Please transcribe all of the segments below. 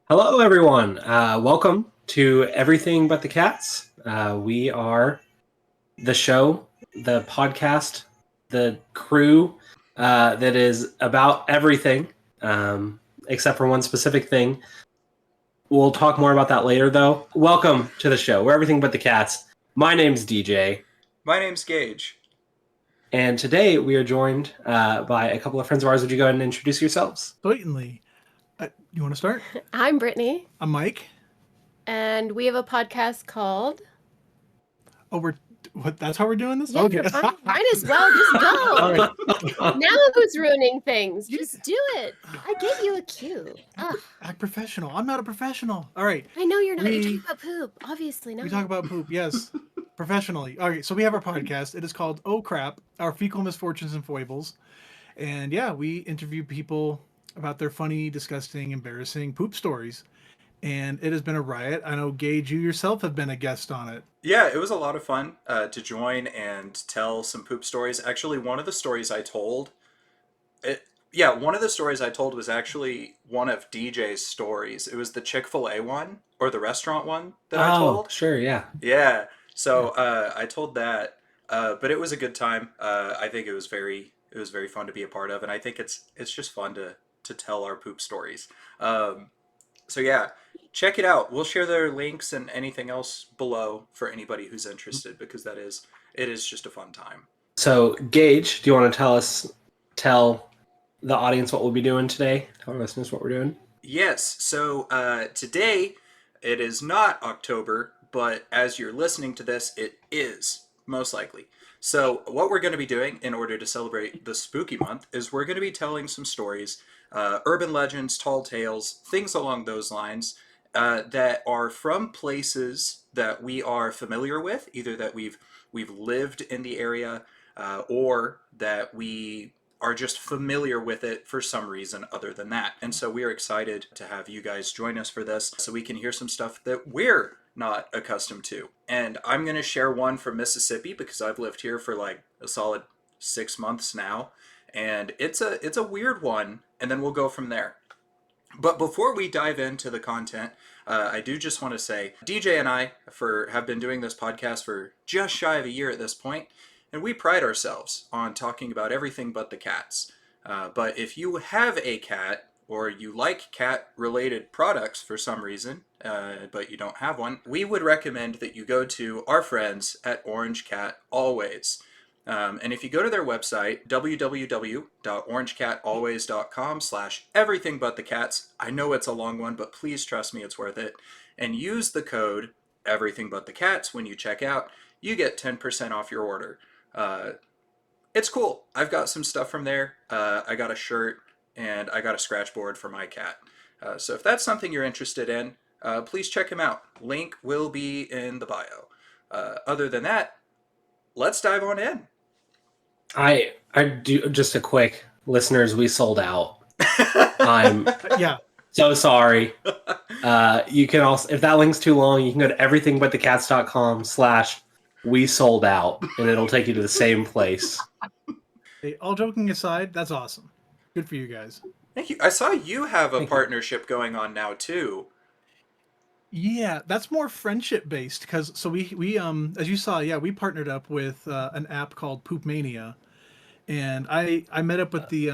Hello, everyone. Welcome to Everything But the Cats. We are the show, the podcast, the crew that is about everything except for one specific thing. We'll talk more about that later, though. Welcome to the show. We're Everything But the Cats. My name's DJ. My name's Gage. And today we are joined by a couple of friends of ours. Would you go ahead and introduce yourselves? Certainly. You want to start? I'm Brittany. I'm Mike. And we have a podcast called... That's how we're doing this? Yeah, Okay. Might as well just go. All right. Now who's ruining things? Just do it. I gave you a cue. Ugh. Act professional. I'm not a professional. All right. I know you're not. You're talking about poop. Obviously not. We talk about poop, yes. Professionally. All right, so we have our podcast. It is called Oh Crap, Our Fecal Misfortunes and Foibles. And yeah, we interview people about their funny, disgusting, embarrassing poop stories. And it has been a riot. I know, Gage, you yourself have been a guest on it. Yeah, it was a lot of fun to join and tell some poop stories. Actually, one of the stories I told was actually one of DJ's stories. It was the Chick-fil-A one, or the restaurant one that I told. Sure, yeah. Yeah, so I told that, but it was a good time. I think it was very fun to be a part of, and I think it's just fun to tell our poop stories. So yeah, check it out. We'll share their links and anything else below for anybody who's interested, because it is just a fun time. So, Gage, do you want to tell the audience what we'll be doing today? Tell our listeners what we're doing? Yes. So today, it is not October, but as you're listening to this, it is, most likely. So what we're going to be doing in order to celebrate the spooky month is we're going to be telling some stories, urban legends, tall tales, things along those lines, that are from places that we are familiar with, either that we've lived in the area, or that we are just familiar with it for some reason other than that. And so we are excited to have you guys join us for this so we can hear some stuff that we're not accustomed to. And I'm going to share one from Mississippi because I've lived here for like a solid 6 months now. And it's a weird one, and then we'll go from there. But before we dive into the content, I do just want to say, DJ and I have been doing this podcast for just shy of a year at this point, and we pride ourselves on talking about everything but the cats. But if you have a cat, or you like cat-related products for some reason, but you don't have one, we would recommend that you go to our friends at Orange Cat Always. And if you go to their website, www.orangecatalways.com/everythingbutthecats, I know it's a long one, but please trust me, it's worth it, and use the code everythingbutthecats when you check out, you get 10% off your order. It's cool. I've got some stuff from there. I got a shirt, and I got a scratch board for my cat. So if that's something you're interested in, please check him out. Link will be in the bio. Other than that, let's dive on in. I do just a quick listeners. We sold out. I'm so sorry. You can also, if that link's too long, you can go to everythingbutthecats.com/we sold out, and it'll take you to the same place. Hey, all joking aside, that's awesome. Good for you guys. Thank you. I saw you have a partnership going on now too. Yeah, that's more friendship based because we as you saw, we partnered up with an app called Poop Mania, and I met up with the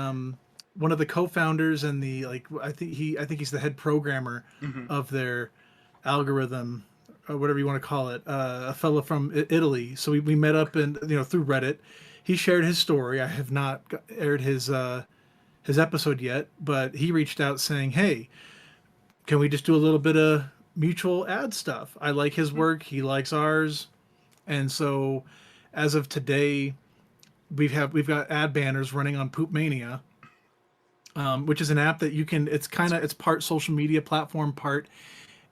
one of the co-founders and the I think he's the head programmer of their algorithm, or whatever you want to call it, a fellow from Italy. So we met up and through Reddit. He shared his story. I have not aired his episode yet, but he reached out saying, "Hey, can we just do a little bit of mutual ad stuff? I like his work, he likes ours." And so as of today, we've got ad banners running on Poop Mania, which is an app that you can, it's part social media platform, part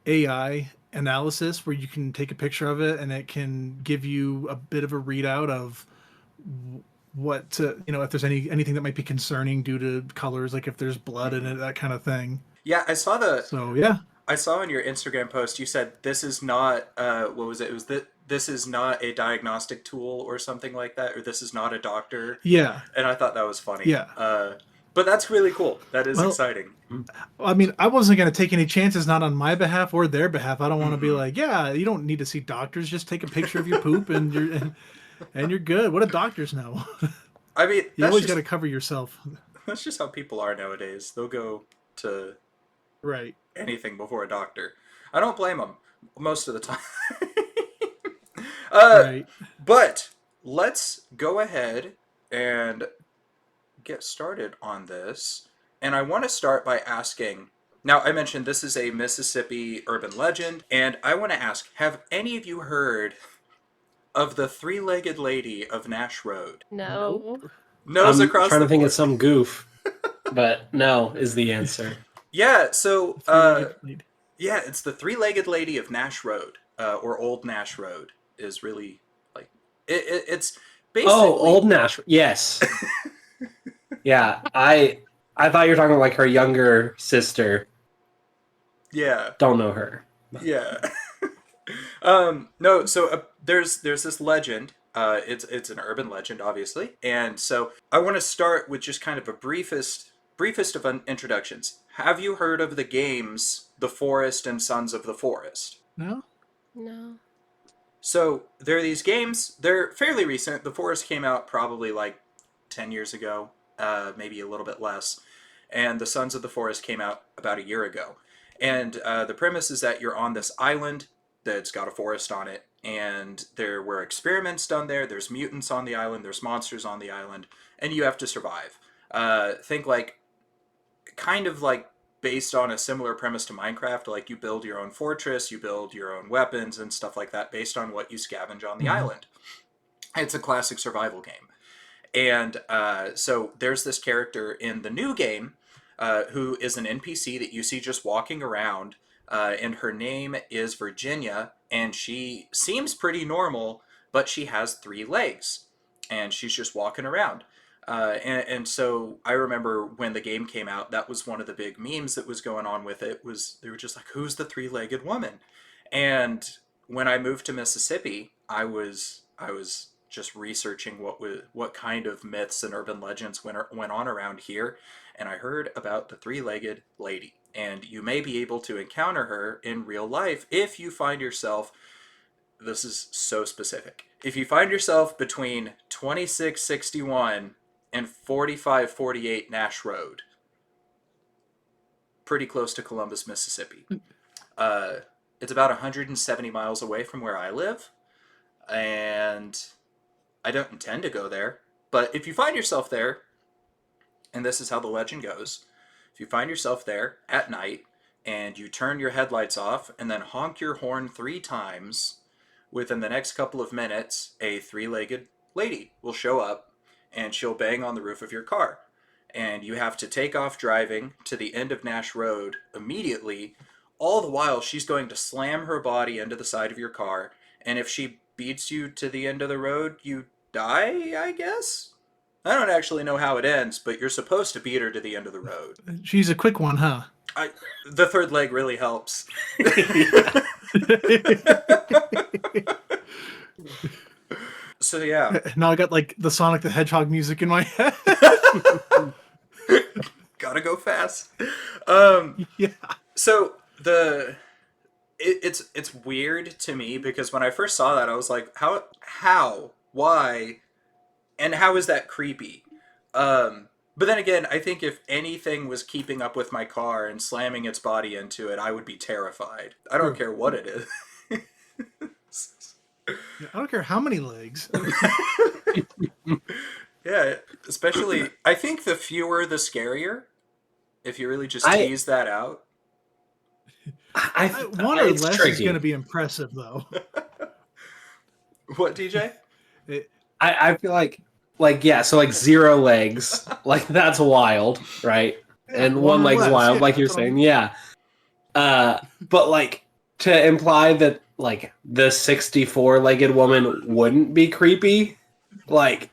AI analysis, where you can take a picture of it and it can give you a bit of a readout of what to, if there's anything that might be concerning due to colors, like if there's blood in it, that kind of thing. Yeah, I saw I saw in your Instagram post, you said this is not, what was it? It was this is not a diagnostic tool or something like that, or this is not a doctor. Yeah. And I thought that was funny. Yeah. But that's really cool. That is Well, exciting. I mean, I wasn't going to take any chances, not on my behalf or their behalf. I don't want to be like, yeah, you don't need to see doctors. Just take a picture of your poop and you're good. What do doctors know? I mean, You always got to cover yourself. That's just how people are nowadays. They'll go to Right. anything before a doctor. I don't blame them most of the time. Right. But let's go ahead and get started on this. And I want to start by asking, now I mentioned this is a Mississippi urban legend, and I want to ask, have any of you heard of the three-legged lady of Nash Road? No. Nose I'm across trying the to think board. of some goof, but no is the answer. Yeah, so Three-legged. yeah, it's the three-legged lady of Nash Road, or Old Nash Road is really like it's basically. Oh, Old Nash. Yes. Yeah, I thought you were talking about like her younger sister. Yeah, Don't know her. yeah. No, so there's this legend. It's an urban legend, obviously, and so I want to start with just kind of a briefest of introductions. Have you heard of the games The Forest and Sons of the Forest? No? No. So there are these games. They're fairly recent. The Forest came out probably like 10 years ago, maybe a little bit less. And the Sons of the Forest came out about a year ago. And the premise is that you're on this island that's got a forest on it. And there were experiments done there. There's mutants on the island. There's monsters on the island. And you have to survive. Think like, kind of like based on a similar premise to Minecraft, like you build your own fortress, you build your own weapons and stuff like that based on what you scavenge on the island. It's a classic survival game. And so there's this character in the new game who is an NPC that you see just walking around, and her name is Virginia, and she seems pretty normal, but she has 3 legs, and she's just walking around. And so I remember when the game came out, that was one of the big memes that was going on with it, was they were just like, who's the 3-legged woman? And when I moved to Mississippi, I was just researching what kind of myths and urban legends went on around here, and I heard about the 3-legged lady. And you may be able to encounter her in real life if you find yourself, this is so specific, if you find yourself between 2661 and 4548 Nash Road, pretty close to Columbus, Mississippi. It's about 170 miles away from where I live, and I don't intend to go there. But if you find yourself there, and this is how the legend goes, if you find yourself there at night and you turn your headlights off and then honk your horn 3 times, within the next couple of minutes, a 3-legged lady will show up and she'll bang on the roof of your car. And you have to take off driving to the end of Nash Road immediately. All the while, she's going to slam her body into the side of your car. And if she beats you to the end of the road, you die, I guess? I don't actually know how it ends, but you're supposed to beat her to the end of the road. She's a quick one, huh? The 3rd leg really helps. So yeah. Now I got like the Sonic the Hedgehog music in my head. Gotta go fast. Yeah. So it's weird to me because when I first saw that, I was like, how, why, and how is that creepy? But then again, I think if anything was keeping up with my car and slamming its body into it, I would be terrified. I don't care what it is. I don't care how many legs. Yeah, especially, I think the fewer the scarier, if you really just tease that out. One or less is going to be impressive, though. What, DJ? I feel like yeah, so like 0 legs, like that's wild, right? Yeah, and one leg's less, wild, yeah, like you're saying, yeah. But like to imply that like the 64-legged woman wouldn't be creepy, like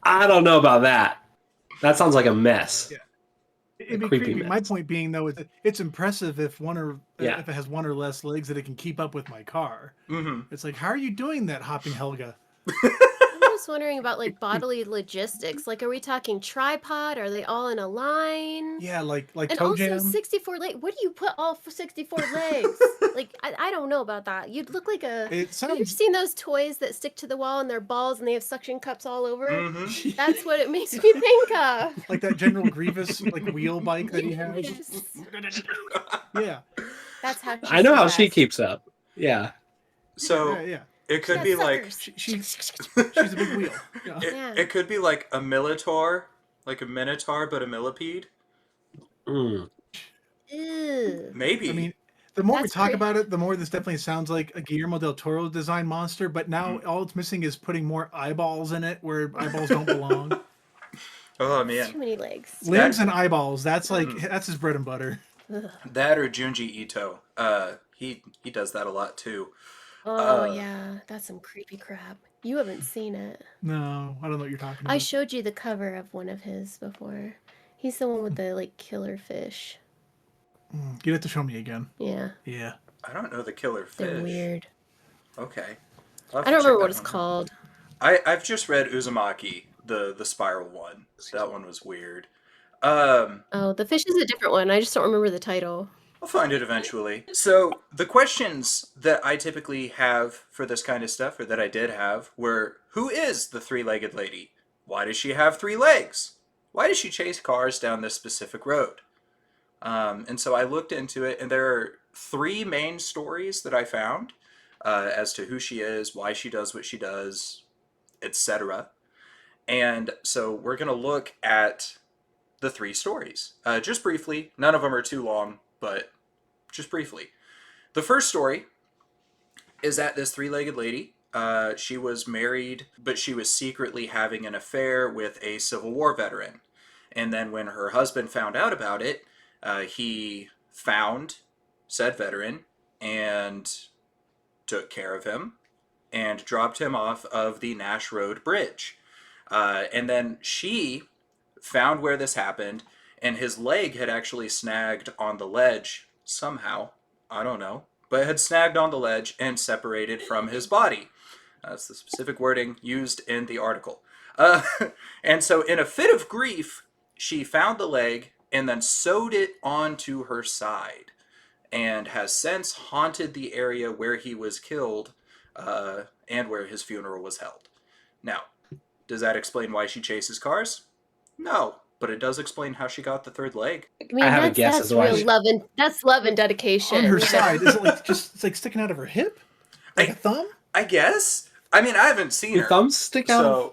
I don't know about that. That sounds like a mess. Yeah. It'd be creepy. My point being, though, is it's impressive if if it has 1 or less legs that it can keep up with my car. Mm-hmm. It's like, how are you doing that, Hopping Helga? I was just wondering about like bodily logistics. Like, are we talking tripod? Are they all in a line? Yeah, like And toe also jam. 64 legs. Where do you put all 64 legs? Like, I don't know about that. You'd look like a. It Have you sounds seen those toys that stick to the wall and they're balls and they have suction cups all over? Mm-hmm. That's what it makes me think of. like that General Grievous like wheel bike that he has. Yes. Yeah. That's how I know how she survives. keeps up. Yeah. So Yeah. it could She be has like suckers. She's a big wheel. Yeah. Yeah. it could be like a Minotaur, like a Minotaur, but a millipede. Mm. Ew. Maybe. I mean, the more we That's talk pretty- about it, the more this definitely sounds like a Guillermo del Toro design monster. But now all it's missing is putting more eyeballs in it where eyeballs don't belong. oh Too man, many legs. Limbs and eyeballs. That's like Mhm. that's his bread and butter. Ugh. that or Junji Ito. He does that a lot too. Oh yeah, that's some creepy crap. You haven't seen it. No, I don't know what you're talking I about. showed you the cover of one of his before. He's the one with the like killer fish. You'd have to show me again. Yeah, Yeah. I don't know the killer fish. they're weird. Okay. I'll have I to don't check remember what that it's one out. called. I've just read Uzumaki, the spiral one. That one was weird. Um, Oh, the fish is a different one. I just don't remember the title. I'll find it eventually. So the questions that I typically have for this kind of stuff, or that I did have, were: who is the three-legged lady? Why does she have 3 legs? Why does she chase cars down this specific road? And so I looked into it, and there are 3 main stories that I found as to who she is, why she does what she does, etc. And so we're going to look at the 3 stories. Just briefly, none of them are too long, but just briefly. The first story is that this 3-legged lady, she was married, but she was secretly having an affair with a Civil War veteran. And then when her husband found out about it, he found said veteran and took care of him and dropped him off of the Nash Road Bridge. And then she found where this happened, and his leg had actually snagged on the ledge somehow. I don't know. But it had snagged on the ledge and separated from his body. That's the specific wording used in the article. And so in a fit of grief, she found the leg and then sewed it onto her side, and has since haunted the area where he was killed and where his funeral was held. Now, does that explain why she chases cars? No, but it does explain how she got the 3rd leg. I mean, I have a that's, guess that's as to why real she- love and that's love and dedication. On her you know? side, is it like just it's like sticking out of her hip? Like a thumb? I guess. I mean, I haven't seen Your her. thumbs stick out of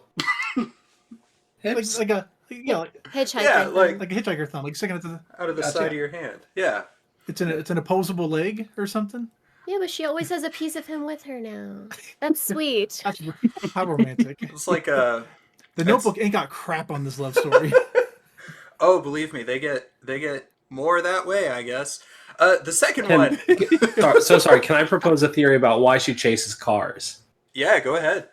So, hips? Like a Hitchhiker. Yeah, thing. like- like a hitchhiker thumb, like sticking it to the. out of the Gotcha. side of your hand. Yeah. It's an opposable leg or something. Yeah, but she always has a piece of him with her now. That's sweet. That's how romantic. It's like a... The Notebook ain't got crap on this love story. Oh, believe me, they get more that way, I guess. The second Can- one... Sorry, can I propose a theory about why she chases cars? Yeah, go ahead.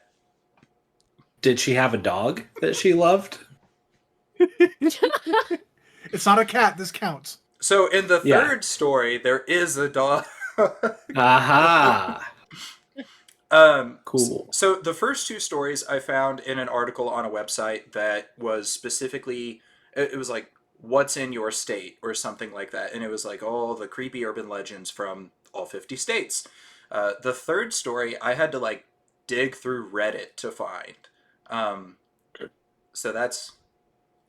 Did she have a dog that she loved? It's not a cat. This counts. So in the Yeah. third story, there is a dog. Aha! Cool. So the first 2 stories I found in an article on a website that was specifically, it was like, what's in your state or something like that. And it was like all the creepy urban legends from all 50 states. The third story, I had to like dig through Reddit to find. So that's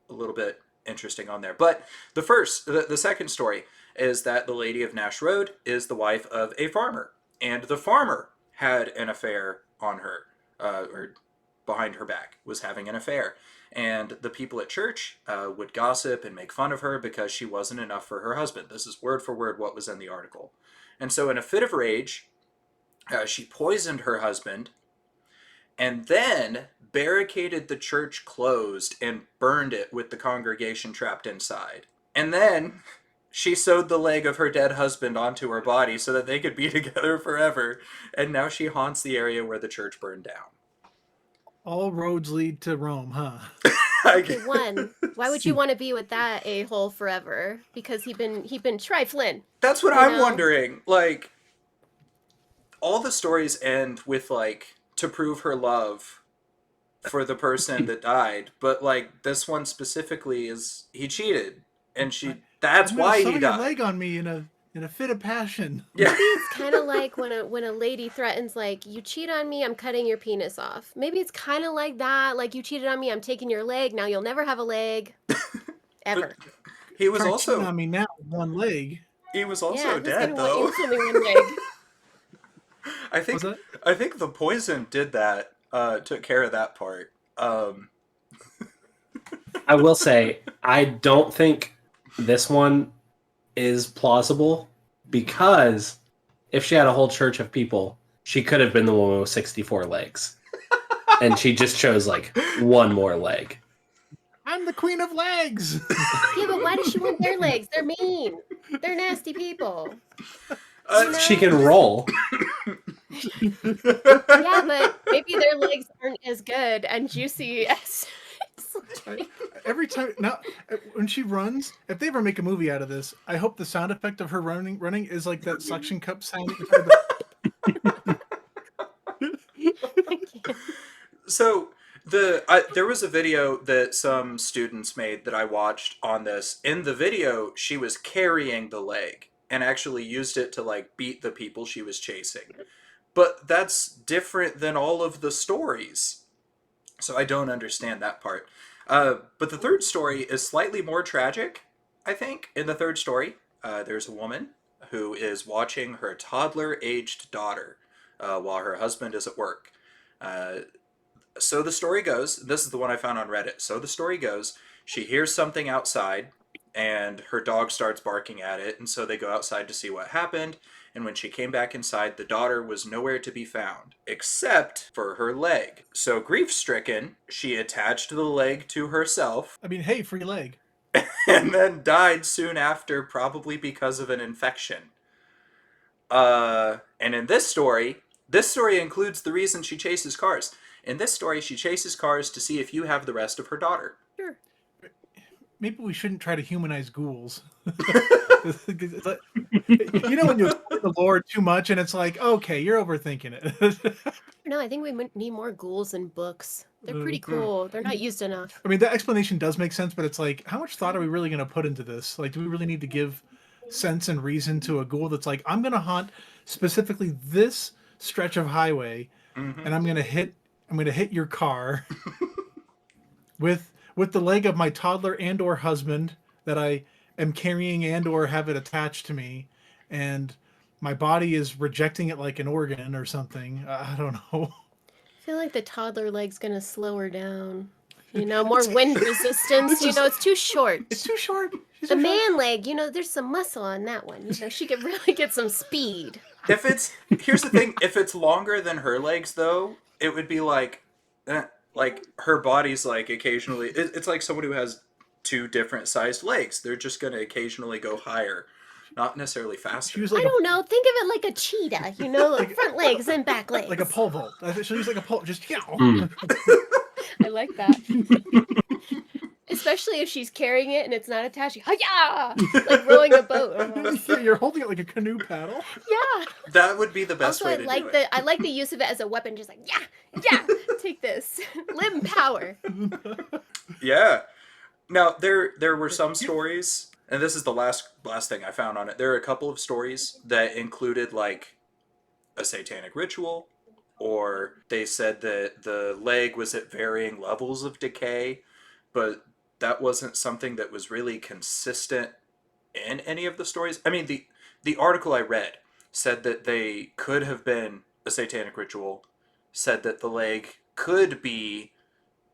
a little bit interesting on there. But the second story is that the Lady of Nash Road is the wife of a farmer. And the farmer had an affair on her, or behind her back, was having an affair. And the people at church would gossip and make fun of her because she wasn't enough for her husband. This is word for word what was in the article. And so in a fit of rage, she poisoned her husband and then barricaded the church closed and burned it with the congregation trapped inside. And then she sewed the leg of her dead husband onto her body so that they could be together forever. And now she haunts the area where the church burned down. All roads lead to Rome, huh? Okay, one. Why would you want to be with that a-hole forever? Because he been trifling. That's what You I'm know? wondering. Like, all the stories end with, like, to prove her love. for the person that died, but like this one specifically is he cheated, and that's why he Your died. leg on me in a fit of passion. Yeah. Maybe it's kind of like when a lady threatens, like, you cheat on me, I'm cutting your penis off. Maybe it's kind of like that. Like, you cheated on me, I'm taking your leg. Now you'll never have a leg. Ever. But he was Try also cheating on me now with one leg. he was Yeah, also who's dead gonna want you though. with only one leg? I think the poison did that. Took care of that part. I will say, I don't think this one is plausible because if she had a whole church of people, she could have been the woman with 64 legs. And she just chose like one more leg. I'm the queen of legs. Yeah, but why does she want their legs? They're mean. They're nasty people. She can roll. Yeah, but maybe their legs aren't as good and juicy as. Every time now, when she runs, if they ever make a movie out of this, I hope the sound effect of her running is like that suction cup sound. So there was a video that some students made that I watched on this. In the video, she was carrying the leg and actually used it to like beat the people she was chasing. But that's different than all of the stories. So I don't understand that part. But the third story is slightly more tragic, I think. In the third story, there's a woman who is watching her toddler-aged daughter while her husband is at work. So the story goes, this is the one I found on Reddit. So the story goes, she hears something outside and her dog starts barking at it. And so they go outside to see what happened. And when she came back inside, the daughter was nowhere to be found, except for her leg. So grief-stricken, she attached the leg to herself. I mean, hey, free leg. And then died soon after, probably because of an infection. And in this story includes the reason she chases cars. In this story, she chases cars to see if you have the rest of her daughter. Sure. Maybe we shouldn't try to humanize ghouls. You know when you explain the lore too much and it's like, okay, you're overthinking it. No, I think we need more ghouls in books. They're pretty cool. They're not used enough. I mean, that explanation does make sense, but it's like, how much thought are we really going to put into this? Like, do we really need to give sense and reason to a ghoul that's like, I'm going to haunt specifically this stretch of highway, and I'm going to hit your car with the leg of my toddler and or husband that I am carrying and or have it attached to me, and my body is rejecting it like an organ or something. I don't know. I feel like the toddler leg's gonna slow her down. You know, more wind resistance. You know, it's too short. It's too short. The man leg, you know, there's some muscle on that one. You know, she could really get some speed. Here's the thing, if it's longer than her legs, though, it would be like her body's like occasionally, it's like someone who has two different sized legs. They're just going to occasionally go higher, not necessarily faster. Like I don't know. Think of it like a cheetah, you know, like front legs and back legs. like a pole vault. She'll use like a pole, just, you know. I like that. Especially if she's carrying it and it's not attached. Hi-ya! Like rowing a boat almost. You're holding it like a canoe paddle. Yeah. That would be the best Also, way to do it. I like the use of it as a weapon, just like, yeah, take this. Limb power. Yeah. Now, there were some stories, and this is the last thing I found on it. There are a couple of stories that included, like, a satanic ritual, or they said that the leg was at varying levels of decay, but that wasn't something that was really consistent in any of the stories. I mean, the article I read said that they could have been a satanic ritual, said that the leg could be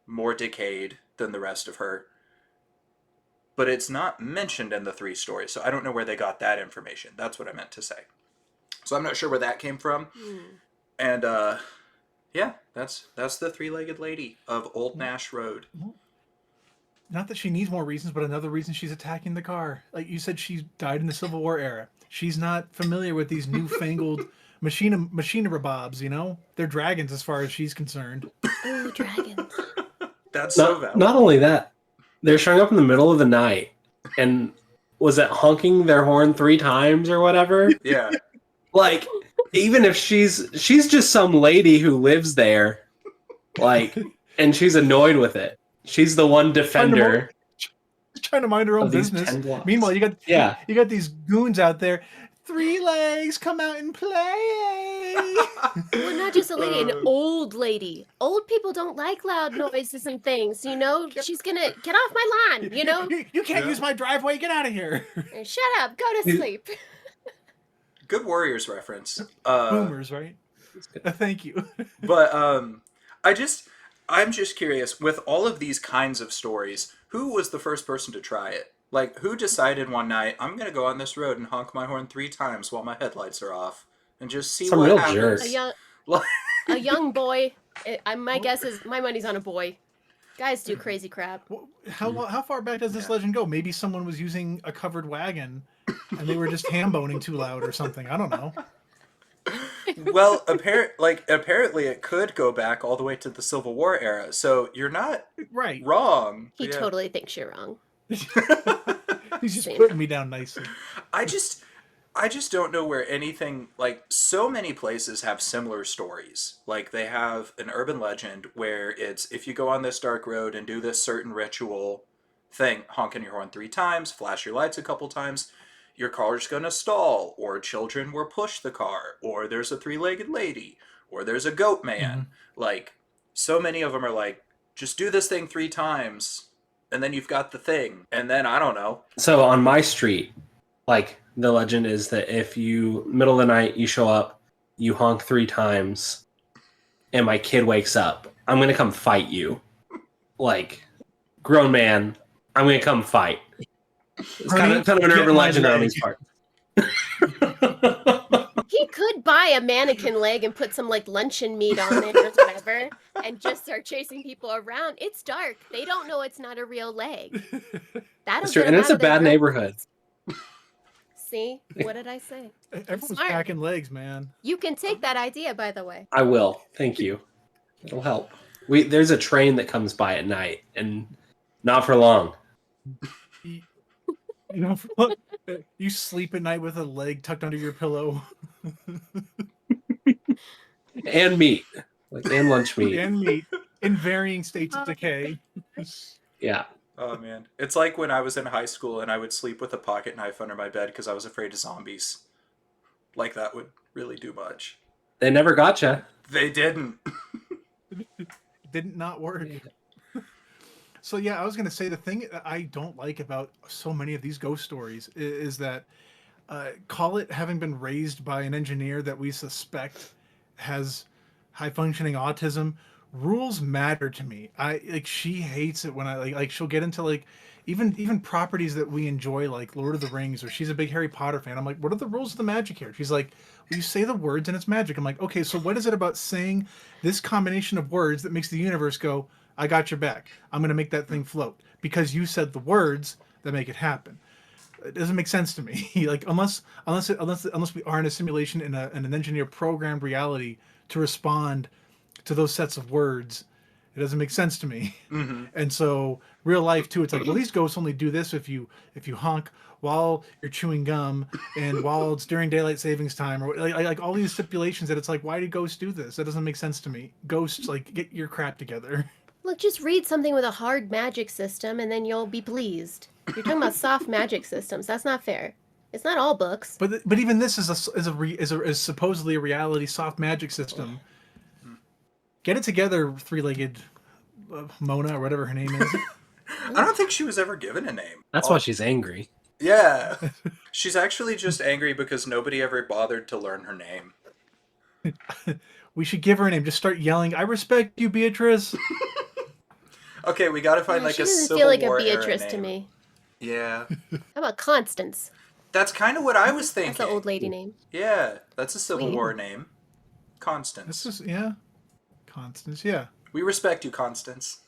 more decayed than the rest of her, but it's not mentioned in the three stories, so I don't know where they got that information. That's what I meant to say. So I'm not sure where that came from. And yeah, that's the three-legged lady of Old Nash Road. Not that she needs more reasons, but another reason she's attacking the car. Like you said, she died in the Civil War era. She's not familiar with these newfangled machinery bobs, you know? They're dragons as far as she's concerned. Ooh, dragons. That's so valid. Not only that, they're showing up in the middle of the night and was it honking their horn 3 times or whatever? Yeah. Like, even if she's just some lady who lives there, like, and she's annoyed with it. She's the one defender. Trying to mind her own of these business. 10 blocks. Meanwhile, you got Yeah. you got these goons out there. 3 legs, come out and play. Well, not just a lady, an old lady. Old people don't like loud noises and things, you know? She's gonna get off my lawn, you know? You can't use my driveway. Get out of here. Shut up, go to sleep. Good Warriors reference. Boomers, right? Thank you. But I'm just curious, with all of these kinds of stories, who was the first person to try it? Like, who decided one night, I'm going to go on this road and honk my horn 3 times while my headlights are off and just see Some what real happens? jerk. A young boy. My guess is my money's on a boy. Guys do crazy crap. How far back does this legend go? Maybe someone was using a covered wagon and they were just ham-boning too loud or something. I don't know. Well, apparently it could go back all the way to the Civil War era, so you're not Right. wrong. He totally thinks you're wrong. He's just putting me down nicely. I just don't know where anything, like, so many places have similar stories. Like, they have an urban legend where it's, if you go on this dark road and do this certain ritual thing, honking your horn 3 times, flash your lights a couple times, your car's gonna stall, or children will push the car, or there's a 3-legged lady, or there's a goat man. Mm-hmm. Like, so many of them are like, just do this thing 3 times, and then you've got the thing. And then, I don't know. So on my street, like, the legend is that if you, middle of the night, you show up, you honk 3 times, and my kid wakes up, I'm going to come fight you. Like, grown man, I'm going to come fight. It's kind of an urban legend on these parts. He could buy a mannequin leg and put some like luncheon meat on it or whatever and just start chasing people around. It's dark. They don't know it's not a real leg. That's true. And it's a bad neighborhood. See? What did I say? Everyone's packing legs, man. You can take that idea, by the way. I will. Thank you. It'll help. There's a train that comes by at night, and not for long. You know, you sleep at night with a leg tucked under your pillow. And meat. Like, and lunch meat. And meat. In varying states of decay. Yeah. Oh, man. It's like when I was in high school and I would sleep with a pocket knife under my bed because I was afraid of zombies. Like, that would really do much. They never got you. They didn't. Didn't not work. So yeah, I was going to say the thing that I don't like about so many of these ghost stories is that, call it having been raised by an engineer that we suspect has high-functioning autism, rules matter to me. She hates it when I she'll get into like even properties that we enjoy, like Lord of the Rings, or she's a big Harry Potter fan. I'm like, what are the rules of the magic here? She's like, well, you say the words and it's magic. I'm like, okay, so what is it about saying this combination of words that makes the universe go, I got your back. I'm going to make that thing float because you said the words that make it happen. It doesn't make sense to me. Like, unless we are in a simulation in an engineer programmed reality to respond to those sets of words, it doesn't make sense to me. Mm-hmm. And so real life too, it's like, well, these ghosts only do this if you honk while you're chewing gum and while it's during daylight savings time, or like all these stipulations that it's like, why do ghosts do this? That doesn't make sense to me. Ghosts, like, get your crap together. Look, just read something with a hard magic system and then you'll be pleased. You're talking about soft magic systems. That's not fair. It's not all books. But even this is supposedly a reality soft magic system. Get it together, 3-legged Mona, or whatever her name is. I don't think she was ever given a name. That's why she's angry. Yeah. She's actually just angry because nobody ever bothered to learn her name. We should give her a name. Just start yelling, I respect you, Beatrice. Okay, we gotta find like she a doesn't Civil feel like War a era Beatrice name. to me. Yeah. How about Constance? That's kind of what I was thinking. That's an old lady name. Yeah, that's a Civil Sweet. War name. Constance. This is, yeah. Constance, yeah. We respect you, Constance.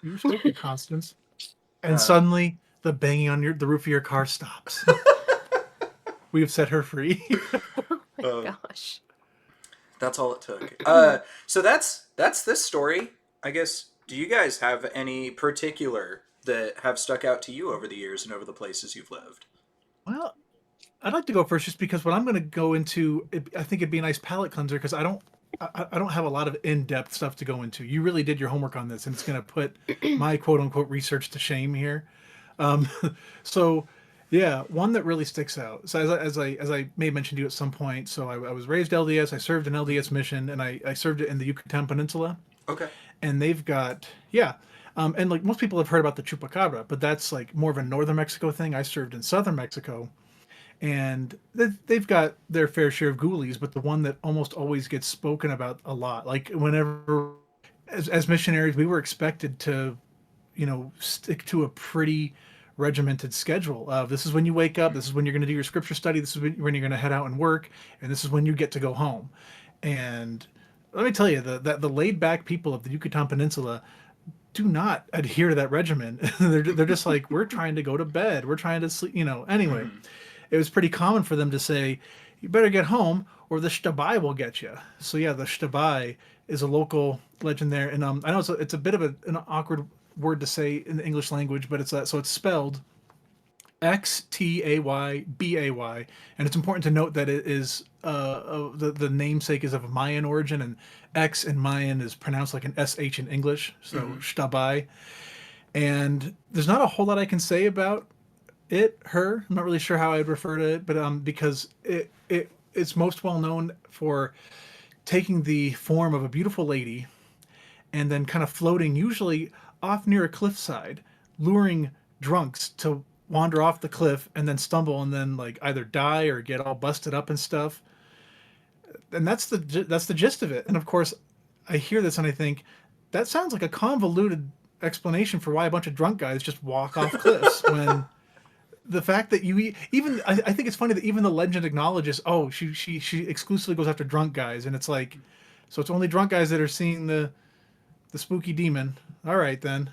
You respect you, Constance. And suddenly, the banging on the roof of your car stops. We have set her free. Oh my gosh. That's all it took. So that's this story. I guess, do you guys have any particular that have stuck out to you over the years and over the places you've lived? Well, I'd like to go first just because what I'm going to go into, I think it'd be a nice palate cleanser because I don't I don't have a lot of in-depth stuff to go into. You really did your homework on this, and it's going to put my quote-unquote research to shame here. Um, so, yeah, one that really sticks out. So as I may have mentioned to you at some point, so I was raised LDS. I served an LDS mission, and I served it in the Yucatan Peninsula. Okay. And they've got and like most people have heard about the chupacabra, but that's like more of a northern Mexico thing. I served in southern Mexico, and they've got their fair share of ghoulies, but the one that almost always gets spoken about a lot, like whenever as missionaries, we were expected to, stick to a pretty regimented schedule of this is when you wake up, this is when you're going to do your scripture study, this is when you're going to head out and work, and this is when you get to go home. And let me tell you, the laid back people of the Yucatan Peninsula do not adhere to that regimen. they're just like, we're trying to go to bed, we're trying to sleep, anyway. It was pretty common for them to say, you better get home or the shtabai will get you. So yeah, the shtabai is a local legend there. And I know it's a bit of an awkward word to say in the English language, but so it's spelled Xtaybai, and it's important to note that it is the namesake is of Mayan origin, and X in Mayan is pronounced like an SH in English, so shtabai. And there's not a whole lot I can say about her. I'm not really sure how I'd refer to it, but because it's most well known for taking the form of a beautiful lady and then kind of floating, usually off near a cliffside, luring drunks to wander off the cliff and then stumble and then like either die or get all busted up and stuff. And that's the gist of it. And of course, I hear this and I think that sounds like a convoluted explanation for why a bunch of drunk guys just walk off cliffs when the fact that I think it's funny that even the legend acknowledges, oh, she exclusively goes after drunk guys, and it's like, so it's only drunk guys that are seeing the spooky demon. All right then.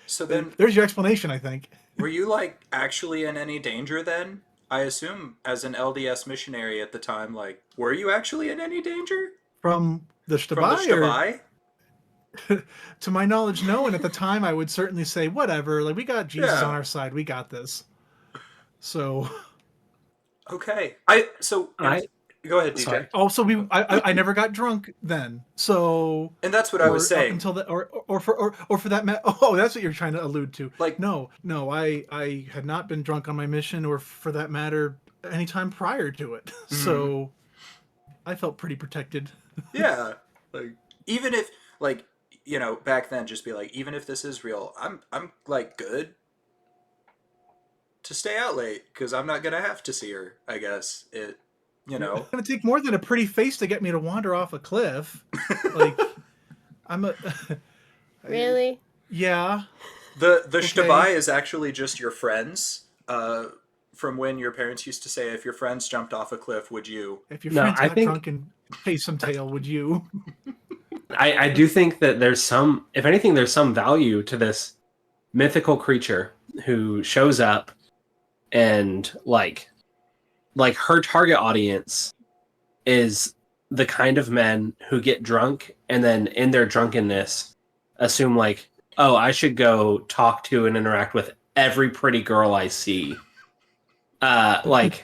So then, there's your explanation, I think. Were you like actually in any danger then? I assume as an LDS missionary at the time, like, were you actually in any danger from the shtabai? To my knowledge, no. And at the time, I would certainly say, whatever. Like, we got Jesus on our side. We got this. So. Okay. Go ahead, DJ. Sorry. Also, I never got drunk then. So. And that's what I was saying. Until or for that matter. Oh, that's what you're trying to allude to. Like, no. I had not been drunk on my mission, or for that matter, any time prior to it. Mm-hmm. So. I felt pretty protected. Yeah. Like, even if, like, back then, just be like, even if this is real, I'm like good to stay out late because I'm not gonna have to see her. I guess it, It's gonna take more than a pretty face to get me to wander off a cliff. Like, really? Yeah. The shtabai is actually just your friends. From when your parents used to say, if your friends jumped off a cliff, would you? If your friends got drunk and chased some tail, would you? I do think that there's some, if anything, there's some value to this mythical creature who shows up and like her target audience is the kind of men who get drunk and then in their drunkenness assume like, oh, I should go talk to and interact with every pretty girl I see. Like,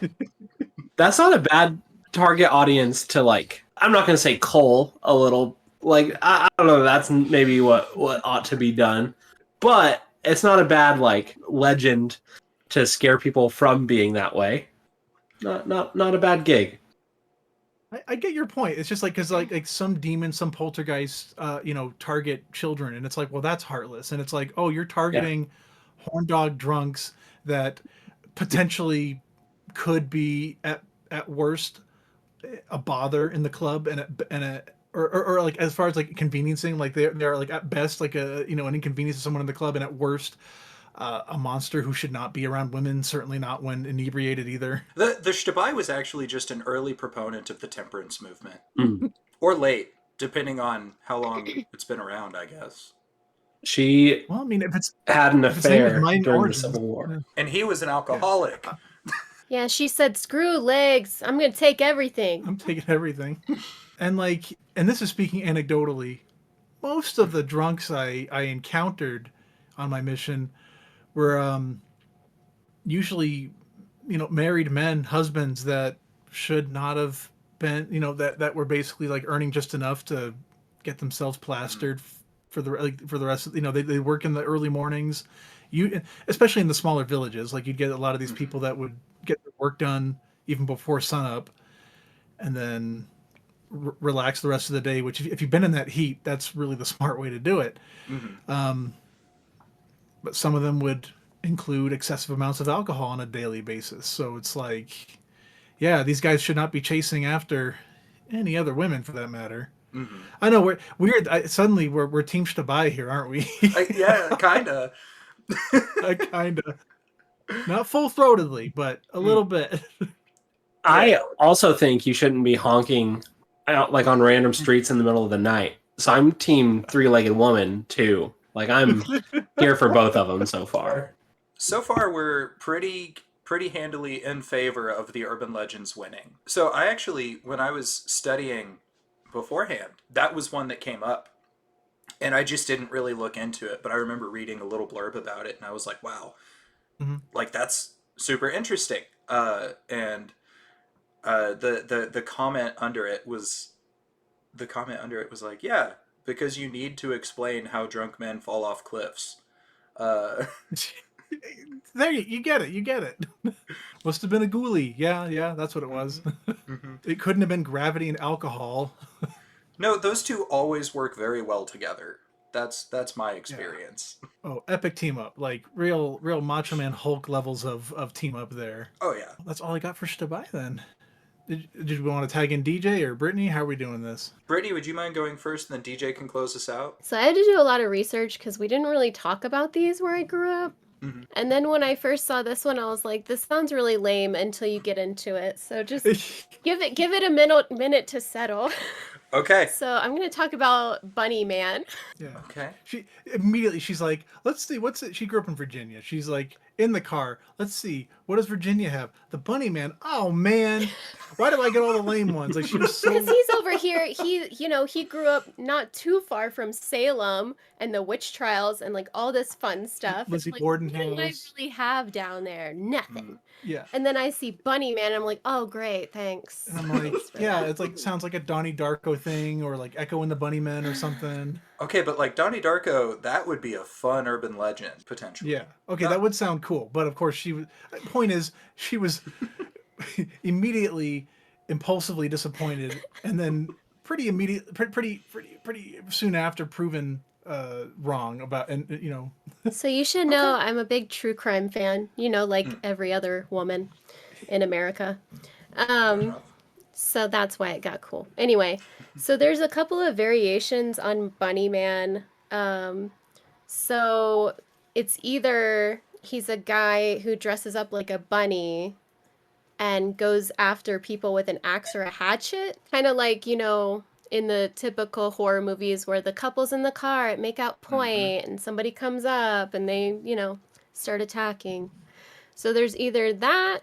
that's not a bad target audience to like, I'm not going to say cull a little. Like, I don't know, that's maybe what ought to be done. But it's not a bad, like, legend to scare people from being that way. Not a bad gig. I get your point. It's just like, because like some demons, some poltergeists, target children. And it's like, well, that's heartless. And it's like, oh, you're targeting horn dog drunks that potentially could be at worst a bother in the club or like as far as like conveniencing, like they're like at best like an inconvenience to someone in the club, and at worst a monster who should not be around women, certainly not when inebriated either. The shtabai was actually just an early proponent of the temperance movement, or late, depending on how long it's been around, I guess. She if it's had an affair during the Civil War. And he was an alcoholic. Yeah, she said, screw legs. I'm going to take everything. I'm taking everything. And this is speaking anecdotally, most of the drunks I encountered on my mission were usually, married men, husbands that should not have been, that were basically like earning just enough to get themselves plastered for the rest of, they work in the early mornings. Especially in the smaller villages, like you'd get a lot of these people that would get their work done even before sunup, and then relax the rest of the day. Which, if you've been in that heat, that's really the smart way to do it. But some of them would include excessive amounts of alcohol on a daily basis. So it's like, yeah, these guys should not be chasing after any other women for that matter. I know we're weird. Suddenly we're Team Shtabai here, aren't we? Yeah, kinda. Kinda. Not full-throatedly, but a little bit. I also think you shouldn't be honking out like on random streets in the middle of the night. So I'm team three-legged woman too. Like I'm here for both of them so far. So far, we're pretty handily in favor of the urban legends winning. So I actually, when I was studying beforehand, that was one that came up. And I just didn't really look into it, but I remember reading a little blurb about it, and I was like, wow, like that's super interesting. And the comment under it was like, yeah, because you need to explain how drunk men fall off cliffs. There you get it. Must have been a ghoulie. Yeah, that's what it was. It couldn't have been gravity and alcohol. No, those two always work very well together. That's my experience. Yeah. Oh, epic team up. Like real Macho Man Hulk levels of team up there. Oh yeah. That's all I got for Shtabai then. Did we want to tag in DJ or Brittany? How are we doing this? Brittany, would you mind going first, and then DJ can close us out? So I had to do a lot of research because we didn't really talk about these where I grew up. And then when I first saw this one, I was like, this sounds really lame until you get into it. So just give it a minute to settle. Okay. So I'm going to talk about Bunny Man. Yeah. Okay. She's like, let's see, what's it? She grew up in Virginia. She's like, in the car, let's see, what does Virginia have? The Bunny Man. Oh man, why do I get all the lame ones? Like she was so. Because he's over here. He grew up not too far from Salem and the witch trials and like all this fun stuff. Lizzie like, Borden what do I house. really have down there? Nothing. Yeah. And then I see Bunny Man. And I'm like, oh great, thanks. And I'm like, yeah, it's like sounds like a Donnie Darko thing or like Echo and the Bunnymen or something. Okay, but like Donnie Darko, that would be a fun urban legend potentially. Yeah. Okay, that would sound cool, but of course she was. Point is, she was immediately, impulsively disappointed, and then pretty soon after proven wrong about, and So you should know I'm a big true crime fan. Like every other woman in America. So that's why it got cool. Anyway, so there's a couple of variations on Bunny Man. So it's either he's a guy who dresses up like a bunny and goes after people with an axe or a hatchet. Kind of like, in the typical horror movies where the couple's in the car at make-out point and somebody comes up and they, start attacking. So there's either that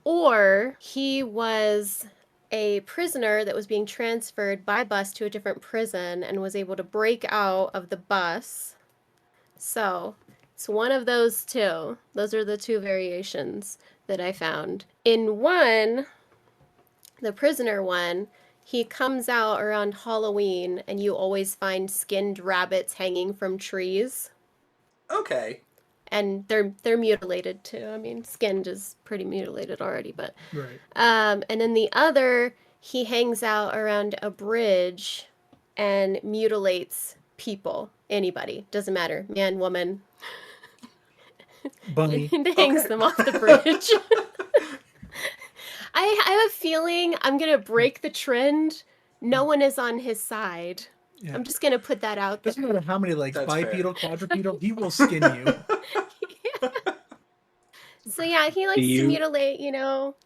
or he was a prisoner that was being transferred by bus to a different prison and was able to break out of the bus. So it's one of those two. Those are the two variations that I found. In one, the prisoner one, he comes out around Halloween and you always find skinned rabbits hanging from trees. Okay. And they're mutilated too. I mean, skinned is pretty mutilated already, but right. And then the other, he hangs out around a bridge and mutilates people. Anybody, doesn't matter, man, woman. Bunny. And hangs them off the bridge. I have a feeling I'm gonna break the trend. No one is on his side. Yeah. I'm just gonna put that out there. Doesn't matter how many legs, bipedal, quadrupedal, he will skin you. Yeah. So yeah, he likes to mutilate,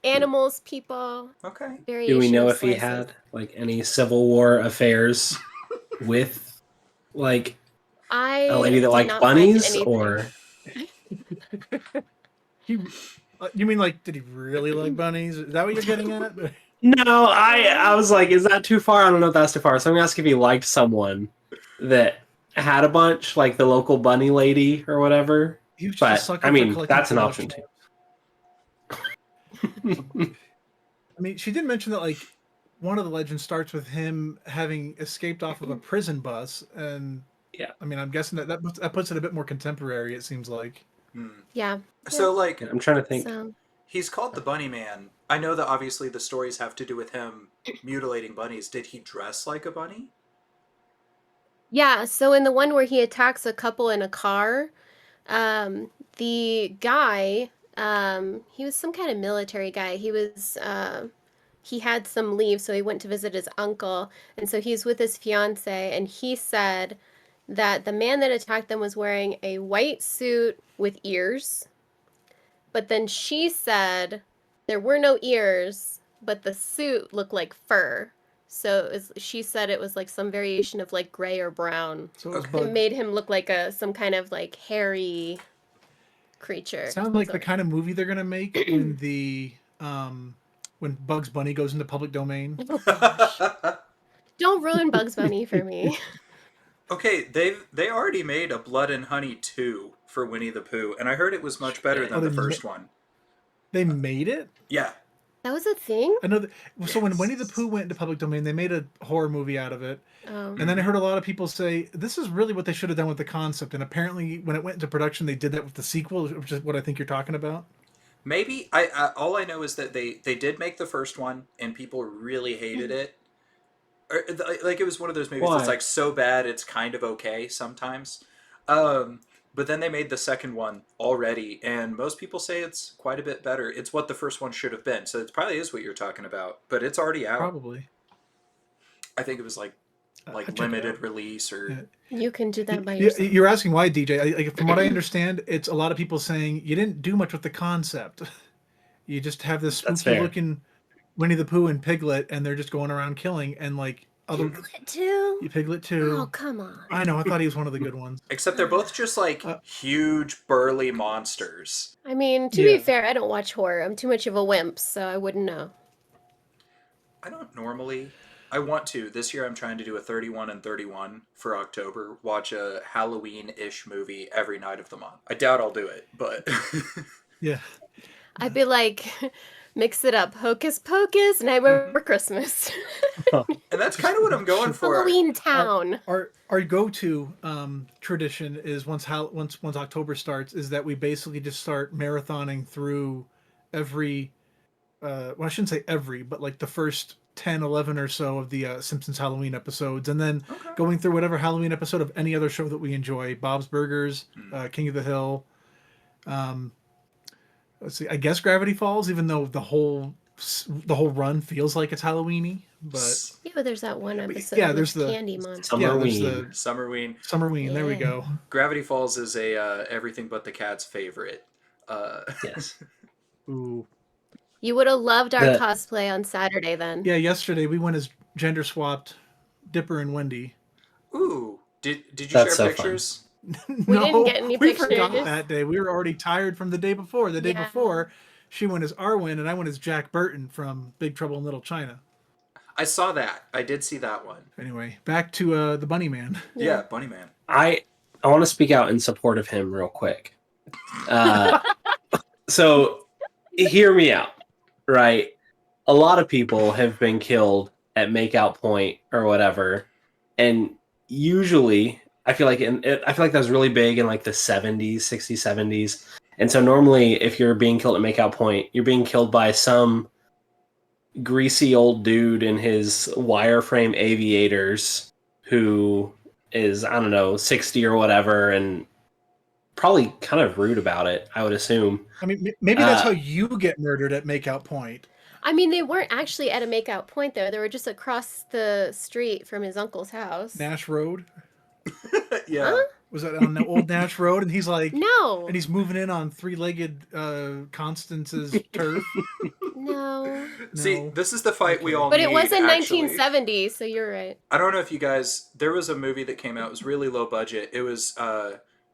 animals, people. Okay. Do we know if he had like any Civil War affairs with like a lady that liked bunnies, or? You mean like, did he really like bunnies? Is that what you're getting at? No, I was like, is that too far? I don't know if that's too far. So I'm gonna ask if he liked someone that had a bunch, like the local bunny lady or whatever. But I mean, that's an option too. I mean, she did mention that like one of the legends starts with him having escaped off of a prison bus, and Yeah. I mean, I'm guessing that puts it a bit more contemporary. It seems like. Yeah. So, like, I'm trying to think. So he's called the Bunny Man. I know that obviously the stories have to do with him mutilating bunnies. Did he dress like a bunny? yeah, so in the one where he attacks a couple in a car, the guy, he was some kind of military guy. He had some leave, so he went to visit his uncle, and so he's with his fiance, and he said that the man that attacked them was wearing a white suit with ears, but then she said there were no ears, but the suit looked like fur. So she said it was like some variation of like gray or brown. So it was Okay. It Bug. made him look like some kind of like hairy creature. Sounds like So- the kind of movie they're gonna make when Bugs Bunny goes into public domain. Oh gosh. Don't ruin Bugs Bunny for me. Okay, they already made a Blood and Honey 2 for Winnie the Pooh, and I heard it was much better Oh, than the they first one. They made it. Yeah. That was a thing? I know that. So when Yes. Winnie the Pooh went into public domain, they made a horror movie out of it. Oh. And then I heard a lot of people say this is really what they should have done with the concept. And apparently, when it went into production, they did that with the sequel, which is what I think you're talking about. Maybe I all I know is that they did make the first one and people really hated it. Or, like it was one of those movies that's Why? like so bad it's kind of okay sometimes. But then they made the second one already, and most people say it's quite a bit better. It's what the first one should have been, so it probably is what you're talking about. But it's already out. Probably. I think it was like I'll check it limited out. release or Yeah. You can do that by yourself. You're asking why, DJ. From what I understand, it's a lot of people saying you didn't do much with the concept. You just have this That's spooky fair. looking Winnie the Pooh and Piglet, and they're just going around killing, and like other Piglet too? Piglet too. Oh, come on. I know. I thought he was one of the good ones. except they're both just like huge burly monsters. I mean, to Yeah. be fair, I don't watch horror. I'm too much of a wimp, so I wouldn't know. I don't normally. I want to. This year I'm trying to do a 31 and 31 for October. Watch a Halloween-ish movie every night of the month. I doubt I'll do it, but Yeah. I'd be like, mix it up. Hocus Pocus, Nightmare Before Christmas. and that's kind of what I'm going for. Halloween Town. Our go-to tradition is once October starts is that we basically just start marathoning through every well, I shouldn't say every, but like the first 10, 11 or so of the Simpsons Halloween episodes, and then going through whatever Halloween episode of any other show that we enjoy. Bob's Burgers, King of the Hill. Let's see. I guess Gravity Falls, even though the whole run feels like it's Halloweeny, but Yeah, but there's that one episode yeah, with there's the Candy Monster. there's Summerween. the Summerween. Summerween. There we Yeah. go. Gravity Falls is a Everything But the Cat's favorite. Yes. Ooh. You would have loved our The- cosplay on Saturday then. Yeah, yesterday we went as gender swapped Dipper and Wendy. Ooh, did you That's share so fun. pictures? We didn't get any we forgot pictures. that day. We were already tired from the day before. The day Yeah. before, she went as Arwen and I went as Jack Burton from Big Trouble in Little China. I saw that. I did see that one. Anyway, back to the Bunny Man. Yeah, Bunny Man. I want to speak out in support of him real quick. So hear me out, right? A lot of people have been killed at makeout point or whatever, and usually I feel like that was really big in like the 70s, 60s, 70s. And so normally if you're being killed at makeout point, you're being killed by some greasy old dude in his wireframe aviators who is, I don't know, 60 or whatever, and probably kind of rude about it, I would assume. I mean, maybe that's how you get murdered at Makeout Point. I mean, they weren't actually at a makeout point there. They were just across the street from his uncle's house. Nash Road. Yeah. Huh? Was that on the old Nash Road? And he's like, No. and he's moving in on three-legged Constance's turf. No. See, No. this is the fight we all But need, it was in actually. 1970, so you're right. I don't know if you guys... There was a movie that came out. It was really low budget. It was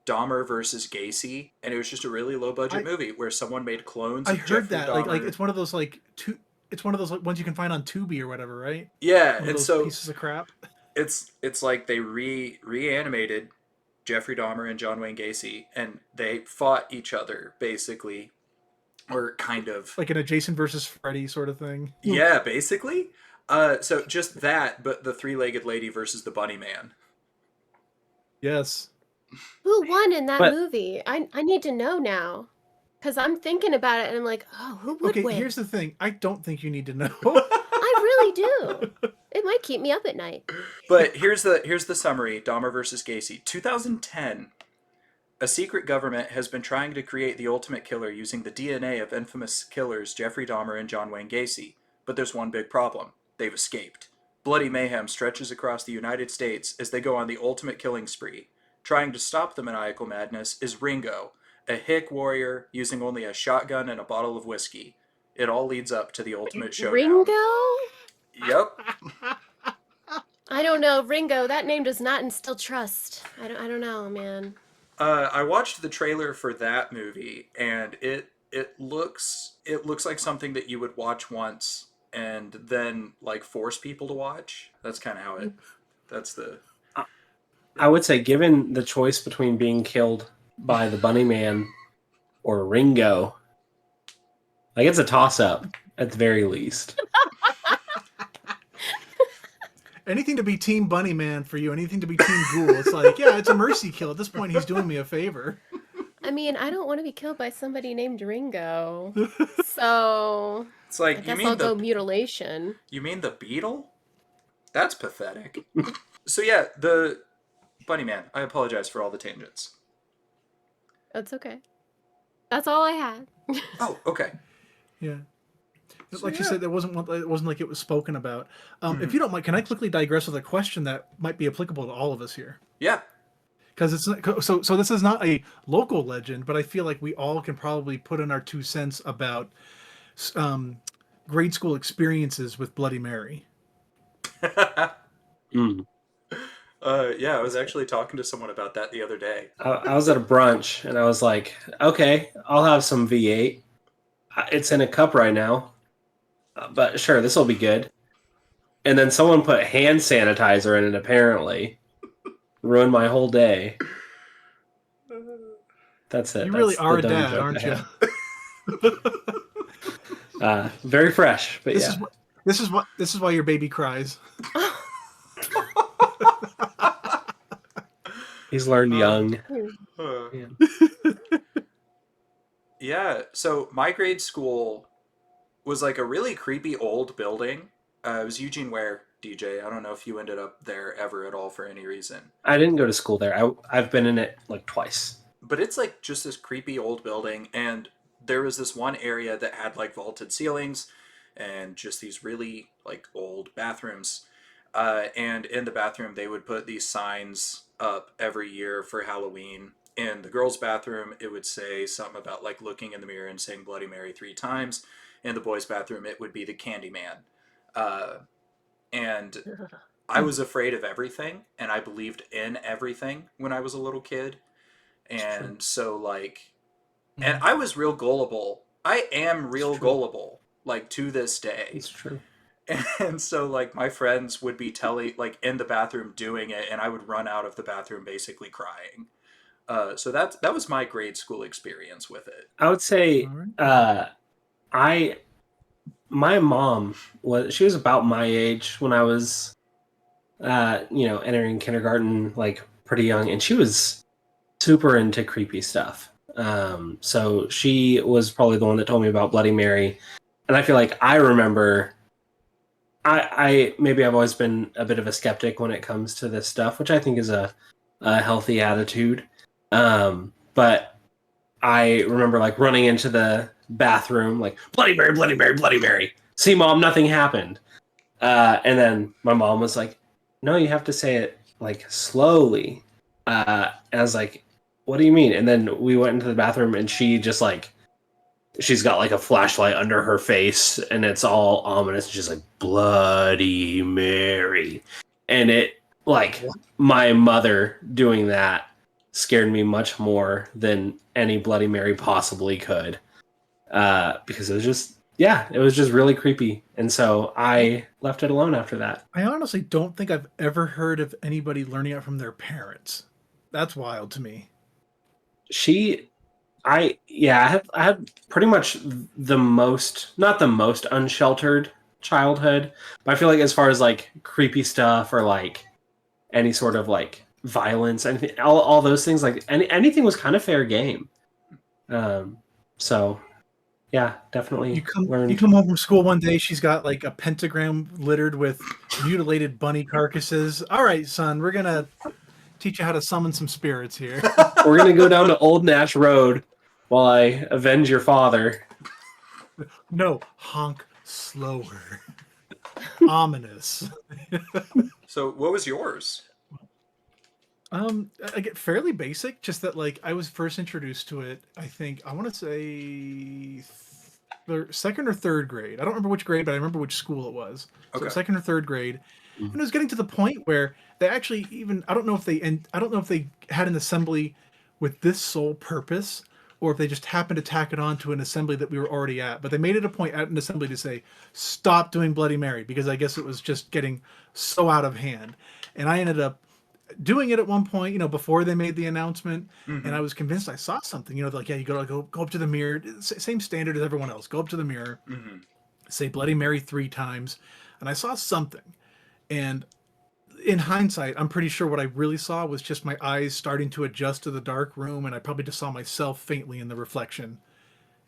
Dahmer versus Gacy, and it was just a really low budget movie where someone made clones I of heard Jeffrey that. Dahmer. Like it's one of those it's one of those ones you can find on Tubi or whatever, right? Yeah, One of and those so pieces of crap. it's like they reanimated Jeffrey Dahmer and John Wayne Gacy, and they fought each other basically, or kind of. Like an Jason versus Freddy sort of thing. Yeah, basically. So just that, but the three-legged lady versus the bunny man. Yes. Who won in that But- movie? I need to know now. Because I'm thinking about it and I'm like, oh, who would Okay, win? here's the thing. I don't think you need to know. I really do. It might keep me up at night. But here's the summary: Dahmer versus Gacy, 2010. A secret government has been trying to create the ultimate killer using the DNA of infamous killers Jeffrey Dahmer and John Wayne Gacy. But there's one big problem. They've escaped. Bloody mayhem stretches across the United States as they go on the ultimate killing spree. Trying to stop the maniacal madness is Ringo, a hick warrior using only a shotgun and a bottle of whiskey. It all leads up to the ultimate showdown. Ringo? Yep. I don't know. Ringo, that name does not instill trust. I don't know, man. I watched the trailer for that movie, and it looks like something that you would watch once and then like force people to watch. That's kind of how it. That's the. I would say, given the choice between being killed by the Bunny Man or Ringo, like it's a toss-up at the very least. Anything to be Team Bunny Man for you, anything to be Team Ghoul. It's like, yeah, it's a mercy kill. At this point, he's doing me a favor. I mean, I don't want to be killed by somebody named Ringo. So It's like I guess I'll go mutilation. You mean the beetle? That's pathetic. So yeah, the Bunny Man. I apologize for all the tangents. That's okay. That's all I had. Oh, okay. Yeah. So, Like you yeah. said, it wasn't like it was spoken about. If you don't mind, can I quickly digress with a question that might be applicable to all of us here? Yeah. Because it's not, so this is not a local legend, but I feel like we all can probably put in our 2 cents about grade school experiences with Bloody Mary. Mm. Yeah, I was actually talking to someone about that the other day. I was at a brunch and I was like, okay, I'll have some V8. It's in a cup right now, but sure, this will be good. And then someone put hand sanitizer in it, apparently. Ruined my whole day. That's it. You That's really the are a dumb dad, joke aren't I had. Very fresh, but This yeah. This is why your baby cries. He's learned young. Uh, Yeah. Yeah, so my grade school was like a really creepy old building. It was Eugene Ware, DJ. I don't know if you ended up there ever at all for any reason. I didn't go to school there. I've been in it like twice. But it's like just this creepy old building, and there was this one area that had like vaulted ceilings and just these really like old bathrooms. And in the bathroom, they would put these signs up every year for Halloween. In the girls' bathroom, it would say something about like looking in the mirror and saying Bloody Mary 3 times. In the boys' bathroom, it would be the Candyman. And I was afraid of everything, and I believed in everything when I was a little kid. And so like, and I was real gullible. I am real gullible, like to this day. It's true. And so like my friends would be telling, like in the bathroom doing it, and I would run out of the bathroom basically crying. So that was my grade school experience with it. I would say my mom she was about my age when I was entering kindergarten, like pretty young, and she was super into creepy stuff. So she was probably the one that told me about Bloody Mary, and I feel like I remember. I maybe I've always been a bit of a skeptic when it comes to this stuff, which I think is a healthy attitude. But I remember like running into the bathroom, like Bloody Mary, Bloody Mary, Bloody Mary. See, Mom, nothing happened. And then my mom was like, "No, you have to say it like slowly." And I was like, "What do you mean?" And then we went into the bathroom, and she just like, she's got like a flashlight under her face, and it's all ominous. She's like, Bloody Mary. And it, like, my mother doing that scared me much more than any Bloody Mary possibly could. Because it was just really creepy. And so I left it alone after that. I honestly don't think I've ever heard of anybody learning it from their parents. That's wild to me. I had pretty much not the most unsheltered childhood, but I feel like as far as like creepy stuff or like any sort of like violence, anything, all those things, like anything was kind of fair game. So yeah, definitely You learned. come home from school one day, she's got like a pentagram littered with mutilated bunny carcasses. All right, son, we're gonna teach you how to summon some spirits here. We're gonna go down to Old Nash Road while I avenge your father. No, honk slower. Ominous. So what was yours? I get fairly basic, just that like I was first introduced to it, I think I want to say second or third grade. I don't remember which grade, but I remember which school it was. So Okay. second or third grade. And it was getting to the point where they actually even I don't know if they had an assembly with this sole purpose or if they just happened to tack it on to an assembly that we were already at. But they made it a point at an assembly to say, stop doing Bloody Mary, because I guess it was just getting so out of hand. And I ended up doing it at one point, before they made the announcement, and I was convinced I saw something. They're like, yeah, you go up to the mirror, same standard as everyone else. Go up to the mirror, say Bloody Mary 3 times, and I saw something. And in hindsight, I'm pretty sure what I really saw was just my eyes starting to adjust to the dark room, and I probably just saw myself faintly in the reflection.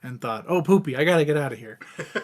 And thought, oh, poopy, I gotta get out of here.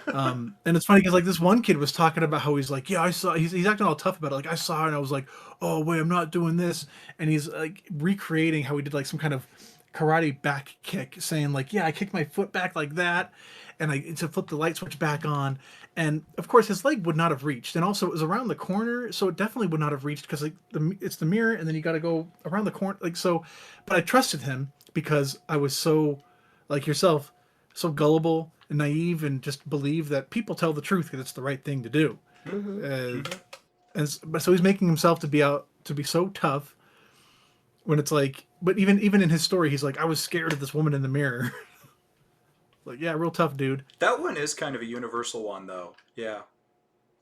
And it's funny because like this one kid was talking about how he's like, yeah, I saw. He's acting all tough about it. Like I saw it, and I was like, oh wait, I'm not doing this. And he's like recreating how he did like some kind of karate back kick, saying like, yeah, I kicked my foot back like that, and I to flip the light switch back on. And of course, his leg would not have reached. And also, it was around the corner, so it definitely would not have reached because like it's the mirror, and then you got to go around the corner. Like so, but I trusted him because I was so, like yourself, so gullible and naive and just believe that people tell the truth because it's the right thing to do. And so he's making himself to be so tough when it's like, but even in his story, he's like, I was scared of this woman in the mirror. Like, yeah, real tough dude. That one is kind of a universal one, though. Yeah.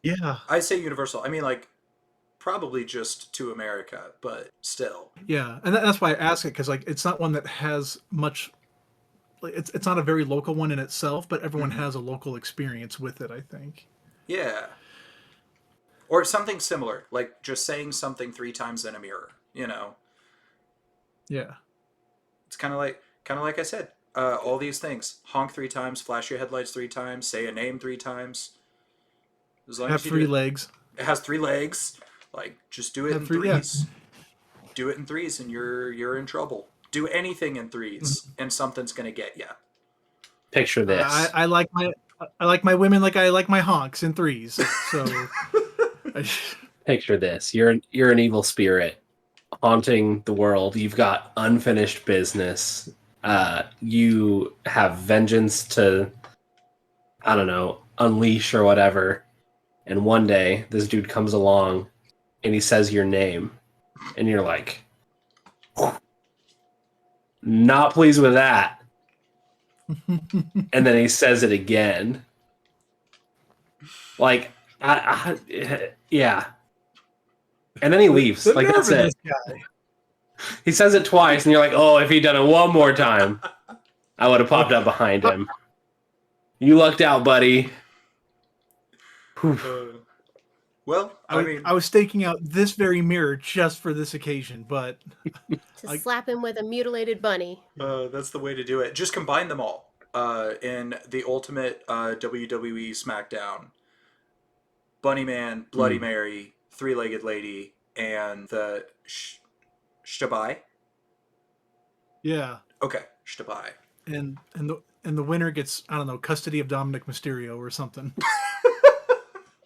Yeah. I say universal. I mean, like, probably just to America, but still. Yeah. And that's why I ask it, because like, it's not one that has much. It's not a very local one in itself, but everyone has a local experience with it, I think. Yeah. Or something similar, like just saying something 3 times in a mirror, Yeah. It's kind of like I said, all these things. Honk 3 times, flash your headlights 3 times, say a name 3 times. As long Have as you 3 legs. It has 3 legs. Like, just do it in 3s. Yeah. Do it in 3s and you're in trouble. Do anything in 3s and something's going to get you. Picture this. I like my women like I like my honks in 3s. So Picture this. You're an evil spirit haunting the world. You've got unfinished business. You have vengeance to, I don't know, unleash or whatever. And one day this dude comes along and he says your name and you're like, not pleased with that. And then he says it again. Like, yeah. And then he leaves. Like, that's it. He says it twice, and you're like, oh, if he'd done it one more time, I would have popped up behind him. You lucked out, buddy. Well, I was staking out this very mirror just for this occasion, but to slap him with a mutilated bunny. That's the way to do it. Just combine them all in the ultimate WWE SmackDown. Bunny Man, Bloody Mary, 3-legged lady, and the Shtabai. Yeah. Okay, Shtabai. And the winner gets, I don't know, custody of Dominic Mysterio or something.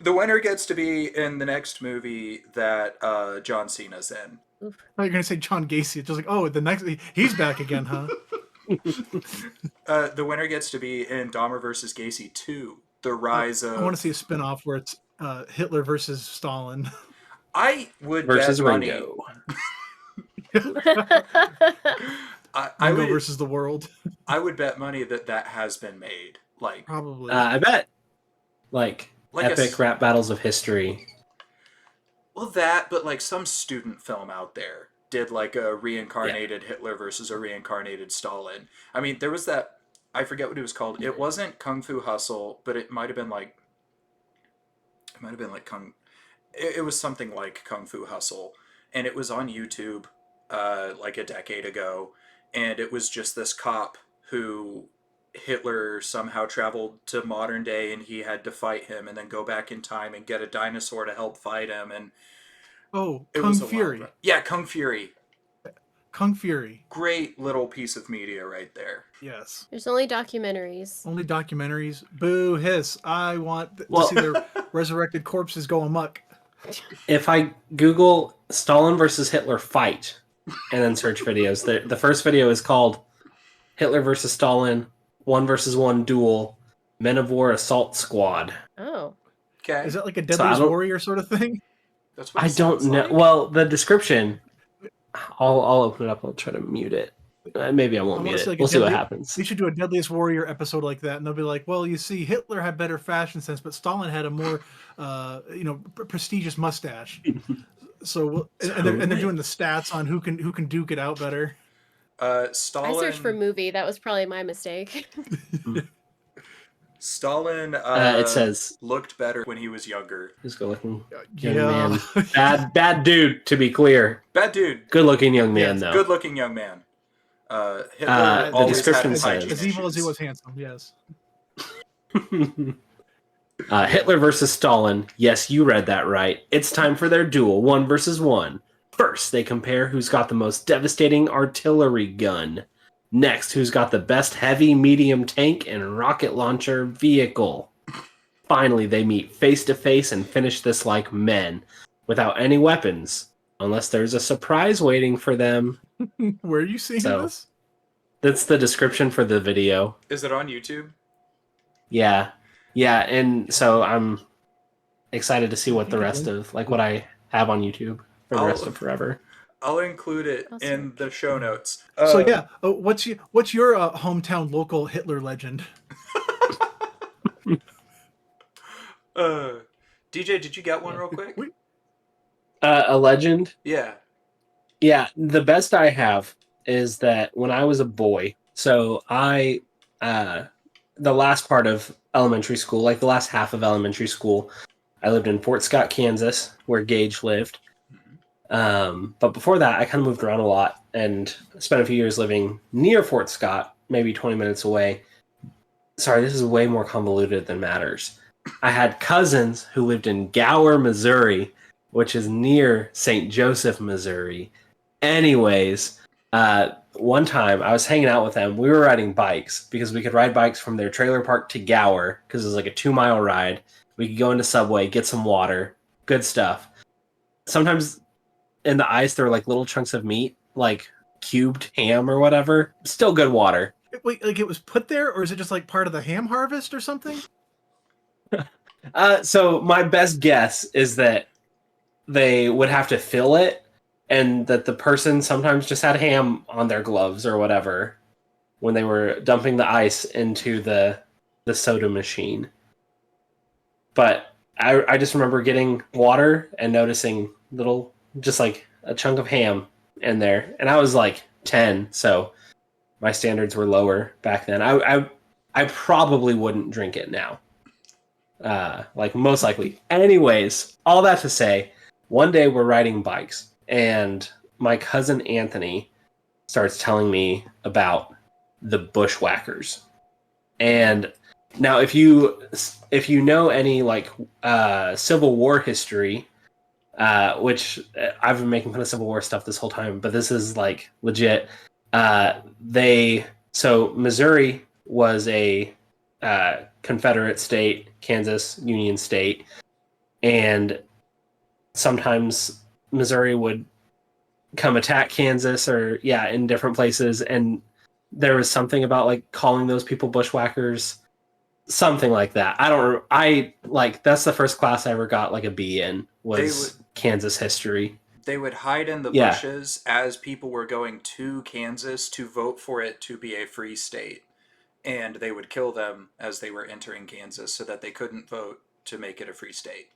The winner gets to be in the next movie that John Cena's in. Oof. I thought you were going to say John Gacy. It's just like, oh, the next, he's back again, huh? The winner gets to be in Dahmer vs. Gacy 2, The Rise of... I want to see a spinoff where it's Hitler versus Stalin. I would versus bet money... Ringo. Ringo versus the world. I would bet money that has been made. Like, probably. I bet. Like epic rap battles of history. Well, that, but like some student film out there did like a reincarnated Hitler versus a reincarnated Stalin. I mean, there was that, I forget what it was called. It wasn't Kung Fu Hustle, but it might have been like it might have been like it was something like Kung Fu Hustle, and it was on YouTube like a decade ago, and it was just this cop who Hitler somehow traveled to modern day, and he had to fight him and then go back in time and get a dinosaur to help fight him, and Oh, it Kung was a Fury. wild. Yeah, Kung Fury. Kung Fury. Great little piece of media right there. Yes. There's only documentaries. Only documentaries. Boo, hiss. I want to Well- see their resurrected corpses go amok. If I Google Stalin versus Hitler fight and then search videos, the first video is called Hitler versus Stalin 1 vs 1 duel Men of War Assault Squad. Oh. Okay. Is that like a So I Deadliest don't- Warrior sort of thing? That's what I it don't sounds know. like. Well, the description, I'll open it up. I'll try to mute it. Maybe I won't I wanna mute see, it. like, a We'll see what deadly- happens. We should do a Deadliest Warrior episode like that, and they'll be like, "Well, you see, Hitler had better fashion sense, but Stalin had a more, prestigious mustache." So, and they're doing the stats on who can duke it out better. Stalin. I searched for movie. That was probably my mistake. Stalin. It says, looked better when he was younger. "Who's good looking Yeah, young man? Bad dude. To be clear, Bad dude. good looking young man Yes, though." Good looking young man. Hitler The always description had says- hygiene as evil as he issues. was handsome. Yes. Hitler versus Stalin. Yes, you read that right. It's time for their duel, 1 vs 1. First, they compare who's got the most devastating artillery gun. Next, who's got the best heavy, medium tank and rocket launcher vehicle. Finally, they meet face to face and finish this like men, without any weapons, unless there's a surprise waiting for them. Where are you seeing So- this? That's the description for the video. Is it on YouTube? Yeah. Yeah, and so I'm excited to see what the rest of, like, what I have on YouTube for the rest of forever. I'll include it I'll in the show notes. So yeah, what's your hometown local Hitler legend? DJ, did you get one real quick? A legend? Yeah. Yeah, the best I have is that when I was a boy, so the last part of elementary school, like the last half of elementary school, I lived in Fort Scott, Kansas, where Gage lived. But before that, I kind of moved around a lot and spent a few years living near Fort Scott, maybe 20 minutes away. Sorry, this is way more convoluted than matters. I had cousins who lived in Gower, Missouri, which is near St. Joseph, Missouri. Anyways, one time I was hanging out with them. We were riding bikes because we could ride bikes from their trailer park to Gower because it was like a 2-mile ride. We could go into Subway, get some water, good stuff. Sometimes in the ice there were like little chunks of meat, like cubed ham or whatever. Still good water. Wait, like it was put there, or is it just like part of the ham harvest or something? So my best guess is that they would have to fill it, and that the person sometimes just had ham on their gloves or whatever when they were dumping the ice into the soda machine. But I just remember getting water and noticing little, just like a chunk of ham in there. And I was like 10, so my standards were lower back then. I probably wouldn't drink it now. Like most likely. Anyways, all that to say, one day we're riding bikes and my cousin Anthony starts telling me about the bushwhackers. And now if you know any like Civil War history, which I've been making fun of Civil War stuff this whole time, but this is like legit. So Missouri was a Confederate state, Kansas Union state, and sometimes Missouri would come attack Kansas or in different places, and there was something about like calling those people bushwhackers, something like that. That's the first class I ever got like a B in, was Kansas history. They would hide in the bushes as people were going to Kansas to vote for it to be a free state. And they would kill them as they were entering Kansas so that they couldn't vote to make it a free state.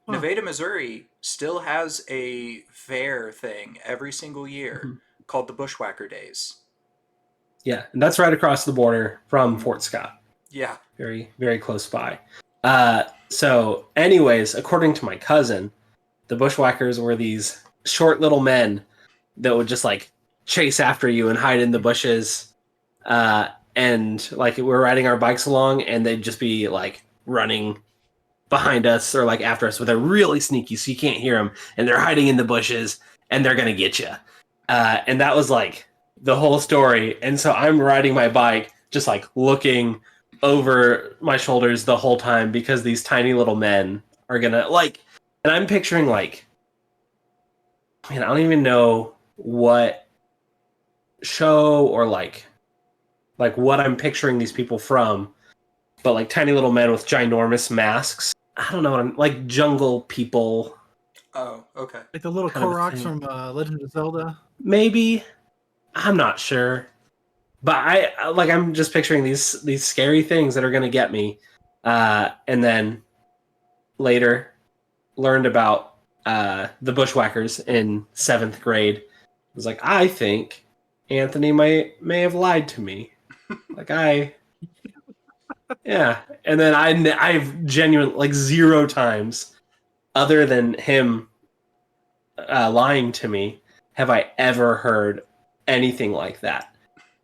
Nevada, Missouri still has a fair thing every single year called the Bushwhacker Days. Yeah, and that's right across the border from Fort Scott. Yeah. Very, very close by. So, anyways, according to my cousin, the bushwhackers were these short little men that would just like chase after you and hide in the bushes. And like we're riding our bikes along, and they'd just be like running behind us or like after us, but they're really sneaky, so you can't hear them, and they're hiding in the bushes, and they're gonna get you. And that was like the whole story. And so I'm riding my bike, just like looking over my shoulders the whole time because these tiny little men are gonna like. And I'm picturing like, man, I don't even know what show or like what I'm picturing these people from, but like tiny little men with ginormous masks. I don't know what I'm like jungle people. Oh, okay. Like the little Kind of a Koroks thing. from Legend of Zelda. Maybe. I'm not sure. But I'm just picturing these scary things that are gonna get me. And then later learned about the bushwhackers in 7th grade. I was like, I think Anthony may have lied to me. Yeah. And then I've genuinely like 0 times, other than him lying to me, have I ever heard anything like that.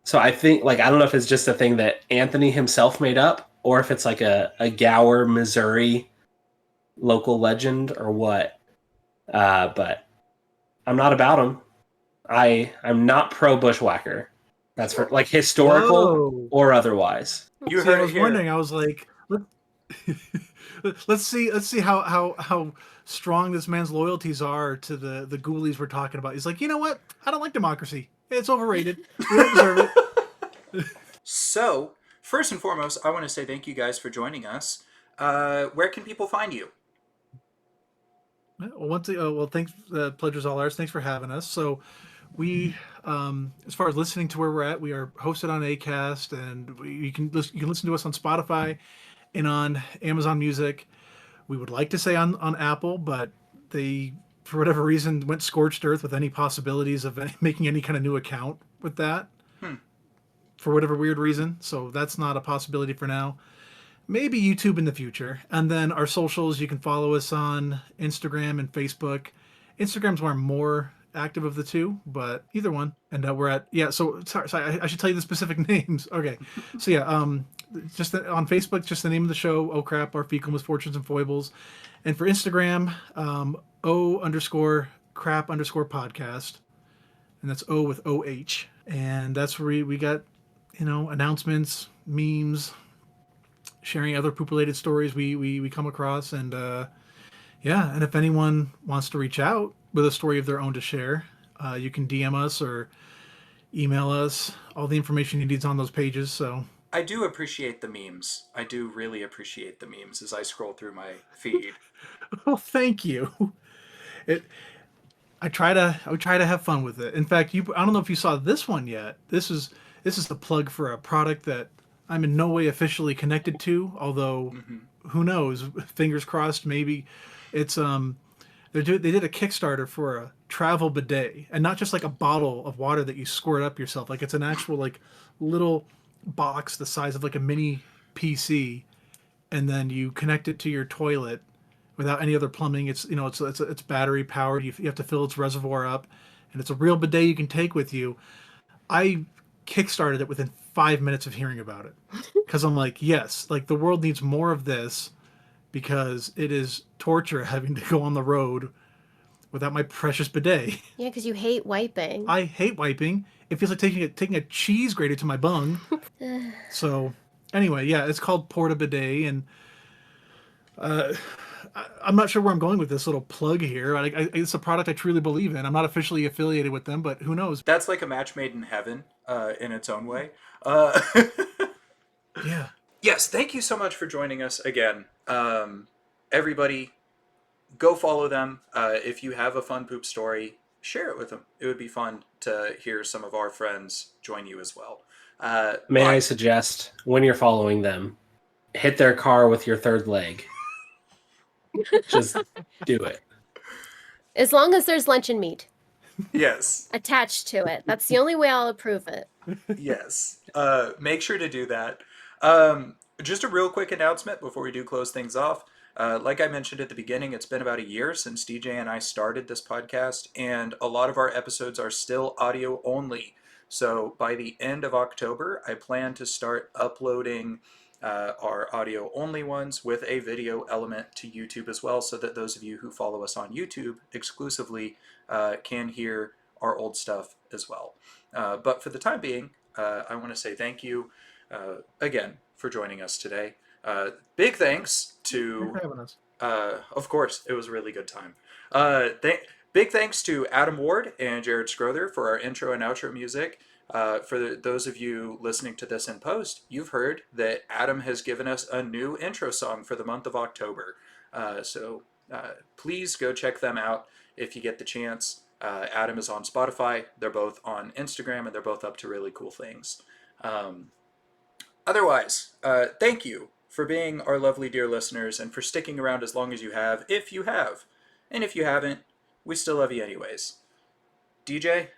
So I think like I don't know if it's just a thing that Anthony himself made up, or if it's like a Gower, Missouri local legend or what. But I'm not about him. I'm not pro bushwhacker. That's for like historical Whoa. or otherwise. You See, I heard it was here. wondering. I was like, let's see how strong this man's loyalties are to the ghoulies we're talking about. He's like, you know what? I don't like democracy. It's overrated. We don't deserve it. So, first and foremost, I want to say thank you guys for joining us. Where can people find you? Well, thanks. The pleasure's all ours. Thanks for having us. So, we, as far as listening to where we're at, we are hosted on Acast, and you can listen to us on Spotify and on Amazon Music. We would like to say on Apple, but they, for whatever reason, went scorched earth with any possibilities of making any kind of new account with that. For whatever weird reason. So that's not a possibility for now. Maybe YouTube in the future. And then our socials, you can follow us on Instagram and Facebook. Instagram's where I'm more active of the two, but either one. And we're at, so sorry, I should tell you the specific names. Okay. So just on Facebook, just the name of the show, Oh Crap, Our Fecal Misfortunes and Foibles. And for Instagram, O_crap_podcast. And that's O with OH. And that's where we got, announcements, memes, sharing other poop-related stories we come across. And and if anyone wants to reach out with a story of their own to share, you can DM us or email us. All the information you need is on those pages. So I do appreciate the memes. I do really appreciate the memes as I scroll through my feed. well, thank you. I try to have fun with it. In fact, I don't know if you saw this one yet. This is the plug for a product that I'm in no way officially connected to, although who knows, fingers crossed, maybe. It's they did a Kickstarter for a travel bidet, and not just like a bottle of water that you squirt up yourself. Like it's an actual like little box the size of like a mini PC, and then you connect it to your toilet without any other plumbing. It's it's battery powered. You have to fill its reservoir up, and it's a real bidet you can take with you. I kickstarted it within 5 minutes of hearing about it because I'm like, yes, like the world needs more of this because it is torture having to go on the road without my precious bidet. Yeah, because you hate wiping. I hate wiping. It feels like taking a cheese grater to my bung. So anyway, it's called Porta Bidet, and I'm not sure where I'm going with this little plug here. It's a product I truly believe in. I'm not officially affiliated with them, but who knows? That's like a match made in heaven, in its own way. Yeah. Yes, thank you so much for joining us again. Everybody, go follow them. If you have a fun poop story, share it with them. It would be fun to hear some of our friends join you as well. May I suggest, when you're following them, hit their car with your third leg. Just do it. As long as there's lunch and meat Yes. attached to it. That's the only way I'll approve it. Yes. Make sure to do that. Just a real quick announcement before we do close things off. Like I mentioned at the beginning, it's been about a year since DJ and I started this podcast, and a lot of our episodes are still audio only. So by the end of October, I plan to start uploading our audio only ones with a video element to YouTube as well, so that those of you who follow us on YouTube exclusively can hear our old stuff as well. But for the time being, I want to say thank you again for joining us today. Big thanks Thanks to, for having us. of course, it was a really good time. Big thanks to Adam Ward and Jared Scrowther for our intro and outro music. For those of you listening to this in post, you've heard that Adam has given us a new intro song for the month of October. So please go check them out if you get the chance. Adam is on Spotify. They're both on Instagram, and they're both up to really cool things. Otherwise, thank you for being our lovely dear listeners and for sticking around as long as you have, if you have. And if you haven't, we still love you anyways. DJ?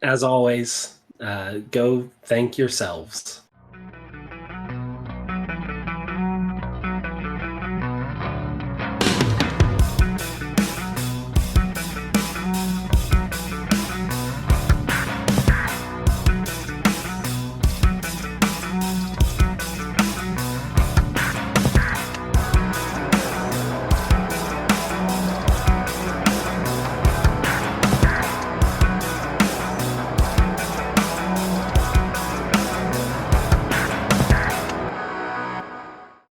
As always, go thank yourselves.